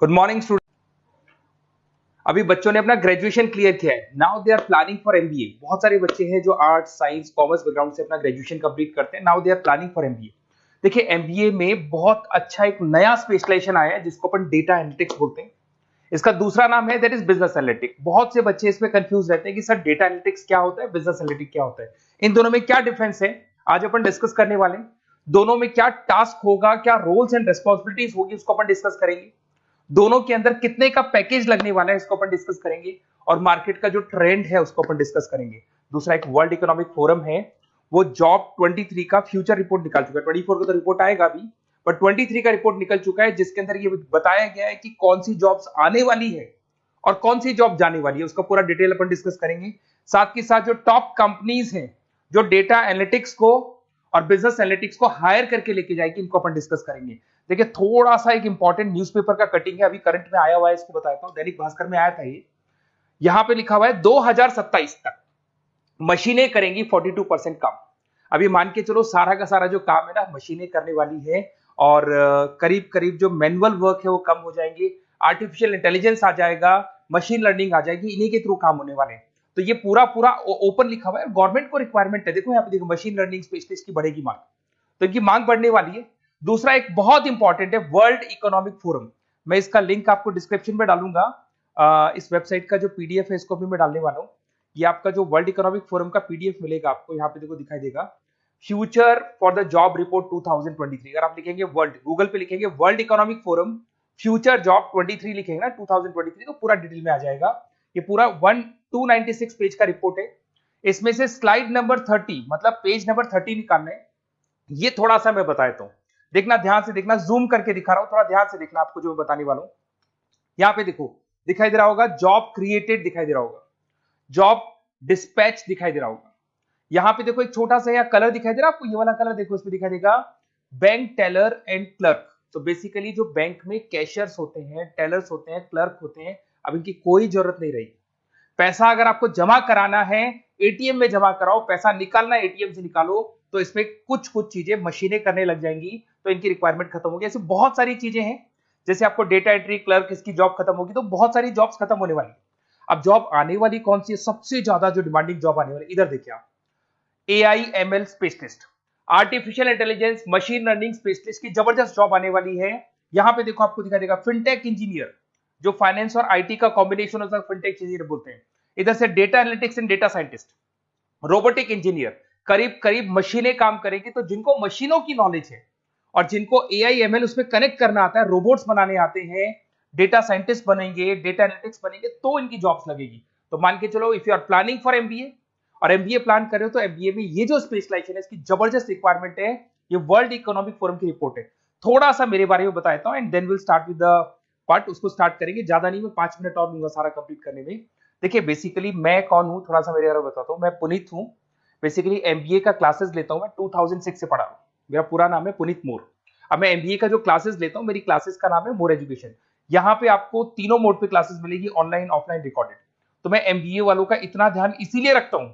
Good morning student. अभी बच्चों ने अपना ग्रेजुएशन क्लियर किया है। Now they are planning for MBA. बहुत सारे बच्चे हैं जो आर्ट्स, साइंस, कॉमर्स बैकग्राउंड से अपना ग्रेजुएशन कंप्लीट करते हैं। Now they are planning for MBA. देखिए, एमबीए में बहुत अच्छा एक नया स्पेशलाइजेशन आया है जिसको अपन डेटा एनालिटिक्स बोलते हैं। इसका दूसरा नाम है दैट इज बिजनेस एनालिटिक्स। बहुत से बच्चे इसमें कंफ्यूज रहते हैं कि सर डेटा एनालिटिक्स क्या होता है, बिजनेस एनालिटिक्स क्या होता है, इन दोनों में क्या डिफरेंस है। आज अपन डिस्कस करने वाले हैं। दोनों में क्या टास्क होगा, क्या रोल्स एंड रिस्पॉन्सिबिलिटीज होगी, उसको अपन डिस्कस करेंगे। दोनों के अंदर कितने का पैकेज लगने वाला है इसको अपन डिस्कस करेंगे, और मार्केट का जो ट्रेंड है उसको अपन डिस्कस करेंगे। दूसरा, एक वर्ल्ड इकोनॉमिक फोरम है, वो जॉब 23 का फ्यूचर रिपोर्ट निकाल चुका है। 24 का तो रिपोर्ट आएगा अभी, पर 23 का रिपोर्ट निकल चुका है जिसके अंदर ये बताया गया है कि कौन सी जॉब्स आने वाली है और कौन सी जॉब जाने वाली है। उसका पूरा डिटेल अपन डिस्कस करेंगे। साथ के साथ जो टॉप कंपनीज हैं जो डेटा एनालिटिक्स को और बिजनेस एनालिटिक्स को हायर करके लेके जाएगी, इनको अपन डिस्कस करेंगे। देखिए, थोड़ा सा एक इंपॉर्टेंट न्यूज़पेपर का कटिंग है, अभी करंट में आया हुआ है, इसको बताता हूं। दैनिक भास्कर में आया था ये। यहां पे लिखा हुआ है 2027 तक मशीनें करेंगी 42% काम। अभी मान के चलो सारा का सारा जो काम है ना, मशीनें करने वाली है, और करीब करीब जो मैनुअल वर्क है वो कम हो जाएंगे। आर्टिफिशियल इंटेलिजेंस आ जाएगा, मशीन लर्निंग आ जाएगी, इन्हीं के थ्रू काम होने वाले हैं। तो ये पूरा पूरा ओपन लिखा हुआ है। गवर्नमेंट को रिक्वायरमेंट है। देखो यहाँ पे, देखो, मशीन लर्निंग स्पेशलिस्ट की बढ़ेगी मांग, तो इनकी मांग बढ़ने वाली है। दूसरा एक बहुत इंपॉर्टेंट है वर्ल्ड इकोनॉमिक फोरम। मैं इसका लिंक आपको डिस्क्रिप्शन में डालूंगा। इस वेबसाइट का जो पीडीएफ है इसको भी मैं डालने वाला हूं। ये आपका जो वर्ल्ड इकोनॉमिक फोरम का पीडीएफ मिलेगा आपको, यहाँ पे देखो दिखाई देगा, future for the job report 2023। अगर आप लिखेंगे वर्ल्ड, गूगल पे लिखेंगे world economic forum future job 23 लिखेंगे ना 2023, तो पूरा डिटेल में आ जाएगा। ये पूरा 296 पेज का रिपोर्ट है। इसमें से स्लाइड नंबर 30 मतलब पेज नंबर 30 निकालना है। ये थोड़ा सा मैं बता देता हूं, देखना, ध्यान से देखना, जूम करके दिखा रहा हूं, थोड़ा ध्यान से देखना आपको जो मैं बताने वाला हूं। यहां पे देखो, दिखाई दे रहा होगा जॉब क्रिएटेड, दिखाई दे रहा होगा जॉब डिस्पैच, दिखाई दे रहा होगा। यहां पे देखो एक छोटा सा यहाँ कलर दिखाई दे रहा है आपको, ये वाला कलर देखो, इसमें दिखाई देगा बैंक टेलर एंड क्लर्क। तो बेसिकली जो बैंक में कैशियर्स होते हैं, टेलर्स होते हैं, क्लर्क होते हैं, अब इनकी कोई जरूरत नहीं रही। पैसा अगर आपको जमा कराना है एटीएम में जमा कराओ, पैसा निकालना एटीएम से निकालो, तो इसमें कुछ कुछ चीजें मशीनें करने लग जाएंगी, तो इनकी रिक्वायरमेंट खत्म होगी। ऐसे बहुत सारी चीजें हैं, जैसे आपको डेटा एंट्री, क्लर्क, इसकी जॉब खत्म होगी, तो बहुत सारी जॉब्स खत्म होने वाली। अब जॉब आने वाली कौन सी है, सबसे ज्यादा जो डिमांडिंग जॉब आने वाली, इधर देखिए आप, AI ML specialist, artificial intelligence, machine learning specialist की जबरदस्त जॉब आने वाली है। यहां पे देखो आपको दिखाई देगा फिनटेक इंजीनियर, जो फाइनेंस और आईटी का कॉम्बिनेशन होता है, फिनटेक इंजीनियर बोलते हैं। इधर से data analytics and data scientist, robotic engineer, करीब करीब मशीनें काम करेंगी। तो जिनको मशीनों की नॉलेज है और जिनको एआई एमएल उसमें कनेक्ट करना आता है, रोबोट्स बनाने आते हैं, डेटा साइंटिस्ट बनेंगे, डेटा एनालिटिक्स बनेंगे, तो इनकी जॉब्स लगेगी। तो मान के चलो, if you are planning for MBA और एमबीए प्लान कर रहे हो, तो एमबीए में ये जो स्पेशलाइजेशन है इसकी जबरदस्त रिक्वायरमेंट है। ये वर्ल्ड इकोनॉमिक फोरम की रिपोर्ट है। थोड़ा सा मेरे बारे में बताता हूं and then will start with the part. उसको स्टार्ट करेंगे, ज्यादा नहीं, मैं 5 मिनट और लूंगा सारा कंप्लीट करने में। देखिए, बेसिकली मैं कौन हूं, थोड़ा सा मेरे बारे में बताता हूं। मैं पुनीत हूं। बेसिकली एमबीए का क्लासेस लेता हूं मैं, 2006 से पढ़ा हूं। मेरा पूरा नाम है पुनीत मोर। अब मैं एमबीए का जो क्लासेस लेता हूं, मेरी क्लासेस का नाम है मोर एजुकेशन। यहाँ पे आपको तीनों मोड पे क्लासेस मिलेगी, ऑनलाइन, ऑफलाइन, रिकॉर्डेड। तो मैं एमबीए वालों का इतना ध्यान इसीलिए रखता हूं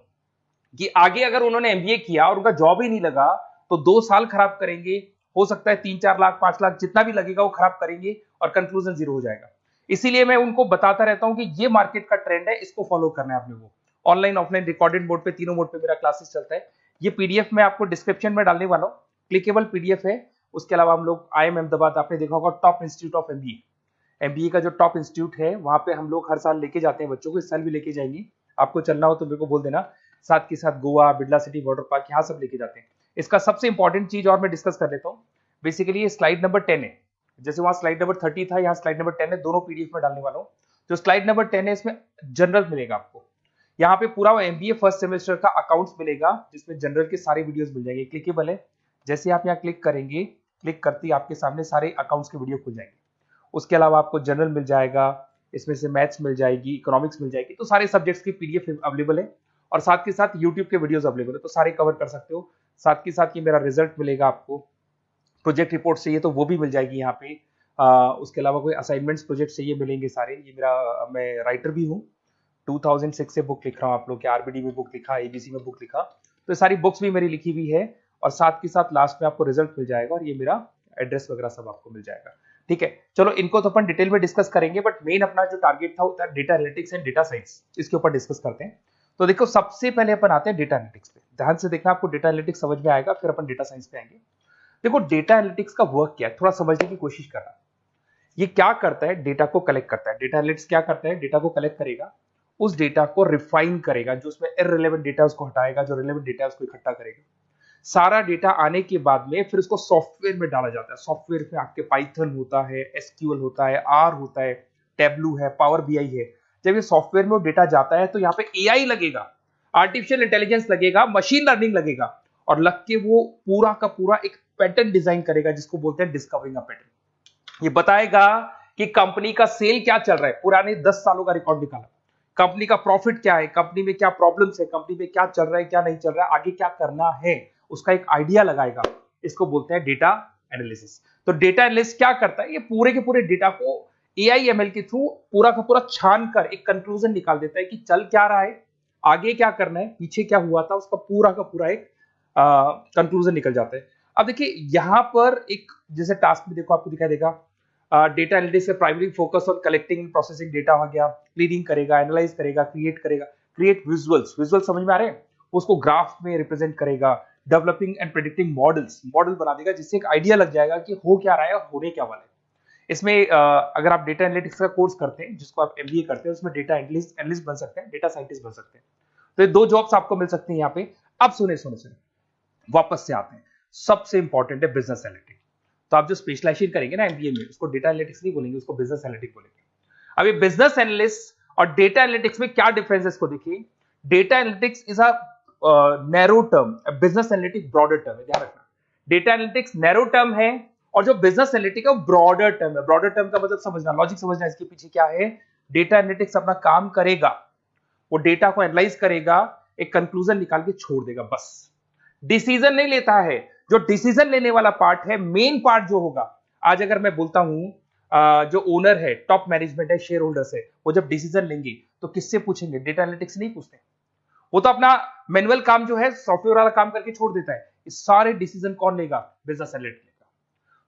कि आगे अगर उन्होंने एमबीए किया और उनका जॉब ही नहीं लगा, तो 2 साल खराब करेंगे, हो सकता है 3-4 लाख, 5 लाख, जितना भी लगेगा वो खराब करेंगे और कंक्लूजन जीरो हो जाएगा। इसीलिए मैं उनको बताता रहता हूं कि ये मार्केट का ट्रेंड है, इसको फॉलो करना है आपने को। ऑनलाइन, ऑफलाइन, रिकॉर्डेड मोड पे, तीनों मोड पे मेरा क्लासेस चलता है। ये पीडीएफ मैं आपको डिस्क्रिप्शन में डालने वाला हूँ, क्लिकेबल पीडीएफ है। उसके अलावा हम लोग आईएम अहमदाबाद, आपने देखा होगा, top institute of MBA, MBA का जो टॉप इंस्टीट्यूट है, वहां पे हम लोग हर साल लेके जाते हैं बच्चों को। इस साल भी लेके जाएंगे। आपको चलना हो तो मेरे को बोल देना। साथ के साथ Goa, Birla city, water park, यहाँ सब लेके जाते हैं। इसका सबसे इंपॉर्टेंट चीज और मैं डिस्कस कर लेता हूँ। बेसिकली ये स्लाइड नंबर 10 है, जैसे वहां स्लाइड नंबर 30 था, यहाँ स्लाइड नंबर 10 है, दोनों पीडीएफ में डालने वाला हूँ। जो स्लाइड नंबर 10 है इसमें जनरल मिलेगा आपको। यहाँ पे पूरा एमबीए फर्स्ट सेमेस्टर का अकाउंट्स मिलेगा, जिसमें जनरल के सारे वीडियोस मिल जाएंगे, क्लिकेबल है। जैसे आप यहाँ क्लिक करेंगे, क्लिक करते ही आपके सामने सारे अकाउंट्स के वीडियो खुल जाएंगे। उसके अलावा आपको जनरल मिल जाएगा, इसमें से मैथ्स मिल जाएगी, इकोनॉमिक्स मिल जाएगी, तो सारे सब्जेक्ट्स की पीडीएफ अवेलेबल है। और साथ के साथ यूट्यूब के वीडियोस अवेलेबल है, तो सारे कवर कर सकते हो। साथ के साथ ये मेरा रिजल्ट मिलेगा आपको। प्रोजेक्ट रिपोर्ट चाहिए तो वो भी मिल जाएगी यहाँ पे। उसके अलावा कोई असाइनमेंट्स, प्रोजेक्ट चाहिए, मिलेंगे सारे। ये मेरा, मैं राइटर भी हूँ, 2006 से बुक लिख रहा हूँ। आप लोग के आरबीडी में बुक लिखा, एबीसी में बुक लिखा, तो सारी बुक्स भी मेरी लिखी हुई है। और साथ के साथ लास्ट में आपको रिजल्ट मिल जाएगा, और ये मेरा एड्रेस वगैरह सब आपको मिल जाएगा। ठीक है, चलो इनको तो अपन डिटेल में डिस्कस करेंगे, बट मेन अपना जो टारगेट था वो था data analytics and data science, इसके ऊपर डिस्कस करते हैं। तो देखो सबसे पहले अपन आते हैं डेटा एनालिटिक्स पे, ध्यान से देखना, आपको डेटा एनालिटिक्स समझ में आएगा, फिर अपन डेटा साइंस पे आएंगे। देखो डेटा एनालिटिक्स का वर्क क्या है, थोड़ा समझने की कोशिश करना। ये क्या करता है, डेटा को कलेक्ट करता है। डेटा एनालिटिक्स क्या करता है, डेटा को कलेक्ट करेगा, उस डेटा को रिफाइन करेगा, जो उसमें इररिलेवेंट डेटा उसको हटाएगा, जो रिलेवेंट डेटा उसको इकट्ठा करेगा। सारा डेटा आने के बाद में फिर उसको सॉफ्टवेयर में डाला जाता है। सॉफ्टवेयर में आपके पाइथन होता है, एसक्यूएल होता है, आर होता है, टेबलू है, पावर बीआई है। जब ये सॉफ्टवेयर में डेटा जाता है तो यहाँ पे एआई लगेगा, आर्टिफिशियल इंटेलिजेंस लगेगा, मशीन लर्निंग लगेगा, और लग के वो पूरा का पूरा एक पैटर्न डिजाइन करेगा, जिसको बोलते हैं डिस्कवरिंग अ पैटर्न। ये बताएगा कि कंपनी का सेल क्या चल रहा है, पुराने 10 सालों का रिकॉर्ड निकाला, कंपनी का प्रॉफिट क्या है, कंपनी में क्या प्रॉब्लम्स है, कंपनी में क्या चल रहा है, क्या नहीं चल रहा है, आगे क्या करना है, उसका एक आइडिया लगाएगा। इसको बोलते हैं डेटा एनालिसिस। तो डेटा एनालिस्ट क्या करता है, ये पूरे के पूरे डेटा को एआई एमएल के थ्रू पूरा का पूरा छान कर एक कंक्लूजन निकाल देता है कि चल क्या रहा है, आगे क्या करना है, पीछे क्या हुआ था, उसका पूरा का पूरा एक कंक्लूजन निकल जाता है। अब देखिए यहां पर एक जैसे टास्क में देखो आपको दिखाई देगा, डेटा एनालिटिक्स से primary focus on collecting processing data हो गया, क्लीनिंग करेगा, एनालाइज करेगा, क्रिएट करेगा, क्रिएट विजुअल्स, विजुअल समझ में आ रहे हैं, उसको ग्राफ में रिप्रेजेंट करेगा, developing and predicting models, model बना देगा जिससे एक आइडिया लग जाएगा कि हो क्या रहा है और होने क्या वाला है। इसमें अगर आप डेटा एनालिटिक्स का कोर्स करते हैं, जिसको आप एमबीए करते हैं, उसमें डेटा एनालिस्ट बन सकते हैं, डेटा साइंटिस्ट बन सकते हैं। तो ये दो जॉब्स आपको मिल सकती हैं यहाँ पे। अब सुने सुने सुने वापस से आते हैं, सबसे इंपॉर्टेंट है बिजनेस एनालिटिक्स। तो आप जो स्पेशलाइजेशन करेंगे ना एमबीए में, उसको डेटा एनालिटिक्स नहीं बोलेंगे, उसको बिजनेस एनालिटिक्स बोलेंगे। अब ये बिजनेस एनालिस्ट और डेटा एनालिटिक्स में क्या डिफरेंस है इसको देखिए। Data analytics is a narrow term, business analytics broader term है, ध्यान रखना। डेटा एनालिटिक्स नैरो टर्म है और जो बिजनेस एनालिटिक्स है वो ब्रॉडर टर्म है। ब्रॉडर टर्म का मतलब समझना, लॉजिक समझना, इसके पीछे क्या है। डेटा एनालिटिक्स अपना काम करेगा, वो डेटा को एनालाइज करेगा, एक कंक्लूजन निकाल के छोड़ देगा, बस। डिसीजन नहीं लेता है। जो डिसीजन लेने वाला पार्ट है, मेन पार्ट जो होगा, आज अगर मैं बोलता हूं जो ओनर है, टॉप मैनेजमेंट है, शेयर होल्डर्स है, वो जब डिसीजन लेंगे तो किससे पूछेंगे, डेटा एनालिटिक्स नहीं पूछते। वो तो अपना मैनुअल काम जो है, सॉफ्टवेयर वाला काम करके छोड़ देता है। इस सारे डिसीजन कौन लेगा, बिजनेस एनालिटिक्स लेगा।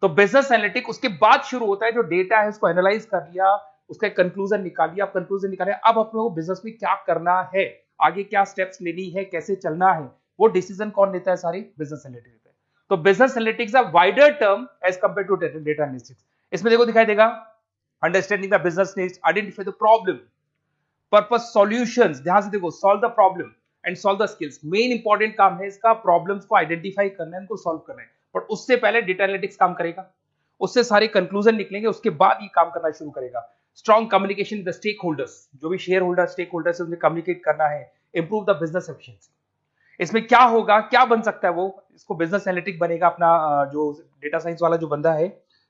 तो बिजनेस एनालिटिक्स उसके बाद शुरू होता है, जो डेटा है उसको एनालाइज कर लिया, उसका एक कंक्लूजन निकाल लिया, अब कंक्लूजन निकाले, अब अपने को बिजनेस में क्या करना है, आगे क्या स्टेप्स लेनी है, कैसे चलना है, वो डिसीजन कौन लेता है, सारी बिजनेस एनालिटिक्स लेता है। तो business analytics a wider term as compare to data analytics. इसमें देखो दिखाई देगा, understanding the business needs, identify the problem, purpose, solutions, ध्यान से देखो, solve the problem and solve the skills. Main important काम है इसका, प्रॉब्लम्स को आइडेंटिफाई करना है, उनको सॉल्व करना है, बट उससे पहले डेटा एनालिटिक्स काम करेगा, उससे सारे कंक्लूजन निकलेंगे, उसके बाद ये काम करना शुरू करेगा। Strong communication with the stakeholders, जो भी शेयर होल्डर स्टेक होल्डर्स है उनसे कम्युनिकेट करना है, इंप्रूव द बिजनेस एफिशिएंसी। इसमें क्या होगा, क्या बन सकता है, वो इसको बिजनेस एनालिटिक्स बनेगा अपना, जो डेटा साइंस वाला जो बंदा है,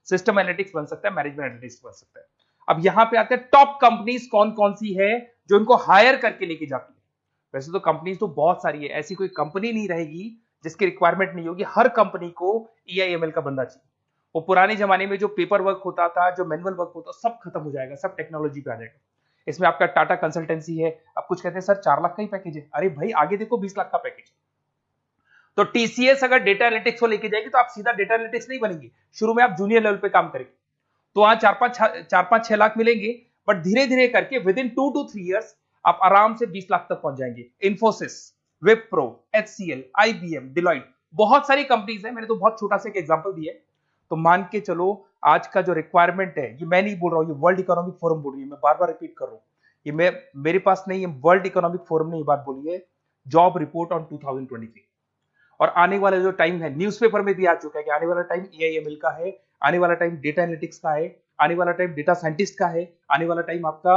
सिस्टम एनालिटिक्स बन सकता है, मैनेजमेंट एनालिटिक्स बन सकता है। अब यहां पे आते हैं टॉप कंपनीज कौन कौन सी है जो इनको हायर करके लेके जाती है। वैसे तो कंपनीज तो बहुत सारी है, ऐसी कोई कंपनी नहीं रहेगी जिसकी रिक्वायरमेंट नहीं होगी, हर कंपनी को ईआईएमएल का बंदा चाहिए। वो पुराने जमाने में जो पेपर वर्क होता था, जो मैनुअल वर्क होता, सब खत्म हो जाएगा, सब टेक्नोलॉजी पे आ जाएगा। इसमें आपका टाटा कंसल्टेंसी है, अब कुछ कहते हैं सर 4 लाख का ही पैकेज है, अरे भाई आगे देखो 20 लाख का पैकेज। तो टीसीएस अगर डेटा एनालिटिक्स को लेके जाएगी तो आप सीधा डेटा एनालिटिक्स नहीं बनेंगे, शुरू में आप जूनियर लेवल पे काम करेंगे, तो वहां 4-5-6 लाख मिलेंगे, बट धीरे धीरे करके विद इन 2 to 3 years आप आराम से 20 लाख तक पहुंच जाएंगे। Infosys, Wipro, HCL, IBM, Deloitte, बहुत सारी कंपनीज है, मैंने तो बहुत छोटा सा एक एग्जांपल दिया है। तो मान के चलो आज का जो रिक्वायरमेंट है, ये मैं नहीं बोल रहा हूं, ये वर्ल्ड इकोनॉमिक फोरम बोल रही है, मैं बार बार रिपीट कर रहा हूं, ये मैं मेरे पास नहीं, ये वर्ल्ड इकोनॉमिक फोरम ने ये बात बोली है, जॉब रिपोर्ट ऑन 2023। और आने वाला जो टाइम है, न्यूज़पेपर में भी आ चुका है कि आने वाला टाइम एआईएमएल का है, आने वाला टाइम डेटा एनालिटिक्स का है, आने वाला टाइम डेटा साइंटिस्ट का है, आने वाला टाइम आपका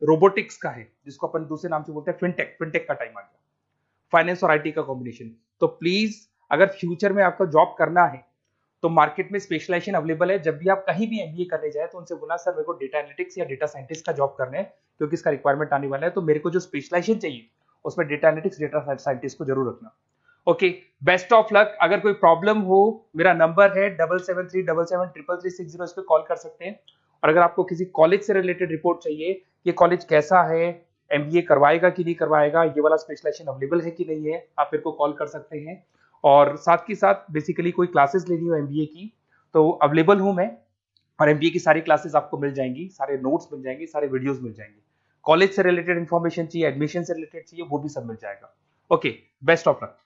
रोबोटिक्स का है, जिसको अपन दूसरे नाम से बोलते हैं फिनटेक, फिनटेक का टाइम आ गया, फाइनेंस और आईटी का कॉम्बिनेशन। तो प्लीज अगर फ्यूचर में आपको जॉब करना है तो मार्केट में स्पेशलाइजेशन अवेलेबल है। जब भी आप कहीं भी एमबीए करने जाए तो उनसे बोला सर मेरे को डेटा एनालिटिक्स या डेटा साइंटिस्ट का जॉब करना है, क्योंकि इसका रिक्वायरमेंट आने वाला है, तो मेरे को जो स्पेशलाइजेशन चाहिए उसमें डेटा एनालिटिक्स, डेटा साइंटिस्ट को जरूर रखना। Okay, best of luck. अगर कोई प्रॉब्लम हो, मेरा नंबर है 7737733360, इस पे कॉल कर सकते हैं। और अगर आपको किसी कॉलेज से रिलेटेड रिपोर्ट चाहिए, ये कॉलेज कैसा है, एमबीए करवाएगा कि नहीं करवाएगा, ये वाला स्पेशलाइजेशन अवेलेबल है कि नहीं है, आप मेरे को कॉल कर सकते हैं। और साथ के साथ बेसिकली कोई क्लासेस लेनी हो एमबीए की तो अवेलेबल हूं मैं, और एमबीए की सारी क्लासेस आपको मिल जाएंगी, सारे नोट्स मिल जाएंगे, सारे वीडियोस मिल जाएंगे। कॉलेज से रिलेटेड इन्फॉर्मेशन चाहिए, एडमिशन से रिलेटेड चाहिए, वो भी सब मिल जाएगा। Okay, best of luck.